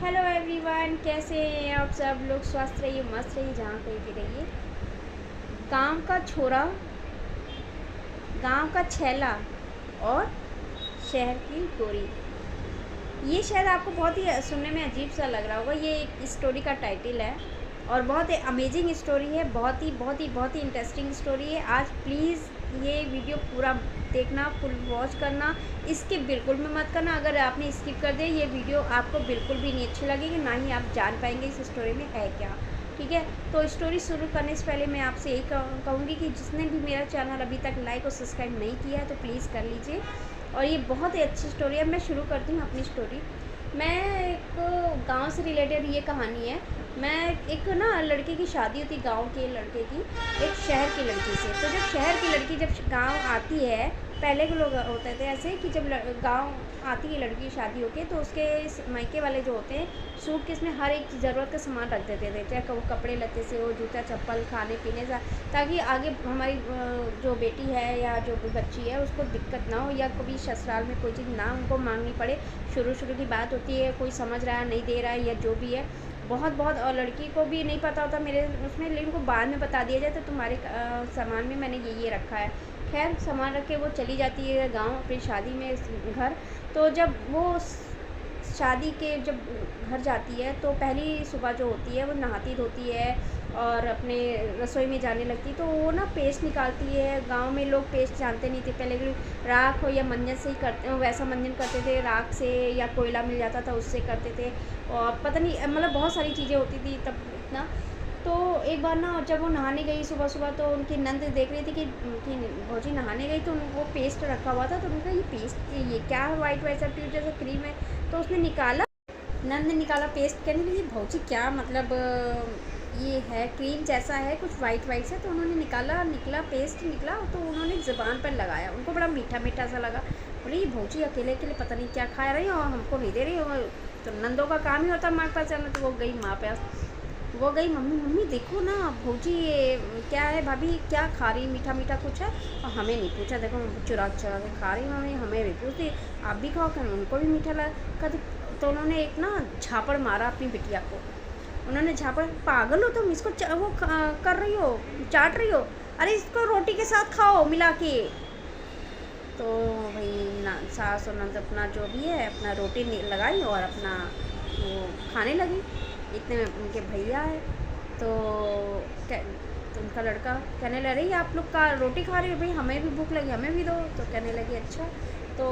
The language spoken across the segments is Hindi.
हेलो एवरीवन, कैसे हैं आप सब लोग। स्वस्थ रहिए, मस्त रहिए, जहाँ कहीं भी रहिए। गांव का छोरा, गांव का छैला और शहर की गोरी। ये शायद आपको बहुत ही सुनने में अजीब सा लग रहा होगा। ये एक स्टोरी का टाइटल है और बहुत ही अमेजिंग स्टोरी है। बहुत ही इंटरेस्टिंग स्टोरी है। आज प्लीज़ ये वीडियो पूरा देखना, फुल वॉच करना, स्किप बिल्कुल भी मत करना। अगर आपने स्किप कर दिया ये वीडियो आपको बिल्कुल भी नहीं अच्छी लगेगी, ना ही आप जान पाएंगे इस स्टोरी में है क्या। ठीक है, तो स्टोरी शुरू करने से पहले मैं आपसे यही कहूँगी कि जिसने भी मेरा चैनल अभी तक लाइक और सब्सक्राइब नहीं किया है तो प्लीज़ कर लीजिए। और ये बहुत ही अच्छी स्टोरी है। मैं शुरू करती हूँ अपनी स्टोरी। मैं एक गांव से रिलेटेड ये कहानी है। मैं एक ना लड़के की शादी होती, गांव के लड़के की एक शहर की लड़की से। तो जब शहर की लड़की जब गांव आती है, पहले के लोग होते थे ऐसे कि जब गांव आती है लड़की शादी होके तो उसके मायके वाले जो होते हैं सूटकेस में हर एक ज़रूरत का सामान रख देते थे, चाहे वो कपड़े लत्ते से हो, जूता चप्पल, खाने पीने से, ताकि आगे हमारी जो बेटी है या जो भी बच्ची है उसको दिक्कत ना हो या कभी ससुराल में कोई चीज़ ना उनको मांगनी पड़े। शुरू की बात होती है, कोई समझ रहा है नहीं दे रहा है या जो भी है, बहुत और लड़की को भी नहीं पता होता मेरे उसमें, लेकिन उनको बाद में बता दिया जाए तो तुम्हारे सामान में मैंने ये रखा है। खैर सामान रख के वो चली जाती है गांव अपनी शादी में घर। तो जब वो शादी के जब घर जाती है तो पहली सुबह जो होती है वो नहाती धोती है और अपने रसोई में जाने लगती है। तो वो ना पेस्ट निकालती है। गांव में लोग पेस्ट जानते नहीं थे पहले कि राख हो या मंजन से ही करते, वैसा मंजन करते थे, राख से या कोयला मिल जाता था उससे करते थे। और पता नहीं मतलब बहुत सारी चीज़ें होती थी तब इतना। तो एक बार ना जब वो नहाने गई सुबह सुबह तो उनकी नंद देख रही थी कि भौजी नहाने गई तो वो पेस्ट रखा हुआ था। तो उनका ये पेस्ट ये क्या है, वाइट वाइट सा ट्यूब जैसा क्रीम है। तो उसने निकाला, नंद ने निकाला पेस्ट, कहने लगी भौजी क्या मतलब ये है क्रीम जैसा है कुछ वाइट वाइट सा। तो उन्होंने निकला पेस्ट निकला तो उन्होंने ज़ुबान पर लगाया, उनको बड़ा मीठा मीठा सा लगा। बोले ये भौजी अकेले अकेले पता नहीं क्या खा रही हो और हमको नहीं दे रही हो। तो नंदों का काम ही होता है माँ के पास जाना। तो वो गई माँ पास, वो गई, मम्मी मम्मी देखो ना भौजी ये क्या है, भाभी क्या खा रही, मीठा मीठा कुछ है। और हमें नहीं पूछा, देखो चुरा चुरा के खा रही मम्मी, हमें भी पूछती आप भी खाओ, कर उनको भी मीठा लगा। तो उन्होंने एक ना झापड़ मारा अपनी बिटिया को। उन्होंने झापड़, पागल हो तुम, इसको वो कर रही हो, चाट रही हो, अरे इसको रोटी के साथ खाओ मिला के। तो भाई ना सास और नंद अपना जो भी है अपना रोटी लगाई और अपना वो खाने लगी। इतने में उनके भैया है तो तो उनका लड़का कहने लग रही आप लोग का रोटी खा रही हो, भाई हमें भी भूख लगी हमें भी दो। तो कहने लगी अच्छा। तो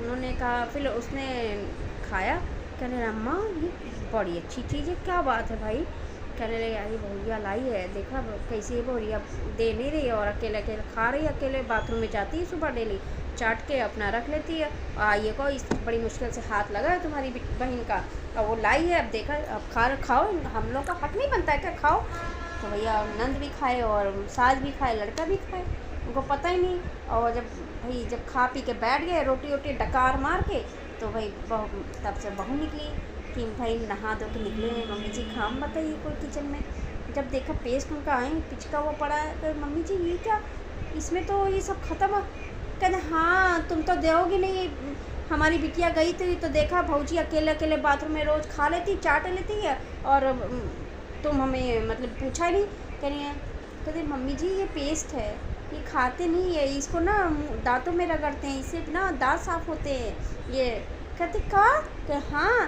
उन्होंने कहा, फिर उसने खाया, कहने लगा अम्मा ये बड़ी अच्छी चीज़ है, क्या बात है भाई। कहने लगे अरे भैया लाई है, देखा कैसी है भैया, दे नहीं रही और अकेले अकेले खा रही है, अकेले बाथरूम में जाती है सुबह डेली, चाट के अपना रख लेती है। ये को इस बड़ी मुश्किल से हाथ लगा है तुम्हारी बहन का, अब वो लाई है, अब देखा अब खाओ, हम लोग का हक नहीं बनता है क्या, खाओ। तो भैया नंद भी खाए और सास भी खाए, लड़का भी खाए, उनको पता ही नहीं। और जब खा पी के बैठ गए रोटी वोटी डकार मार के, तो भाई तब से बहू निकली कि भाई नहा धो के निकले हैं मम्मी जी, काम बताइए कोई किचन में। जब देखा पेस्ट उनका आए पिचका हुआ पड़ा है, तो मम्मी जी ये क्या, इसमें तो ये सब ख़त्म है। कहते हाँ तुम तो दोगी नहीं, हमारी बिटिया गई थी तो देखा भौजी अकेले अकेले बाथरूम में रोज़ खा लेती चाट लेती है और तुम हमें मतलब पूछा ही नहीं। कहते मम्मी जी ये पेस्ट है, ये खाते नहीं है, इसको ना दांतों में रगड़ते हैं, इससे ना दांत साफ होते हैं ये। कहते का हाँ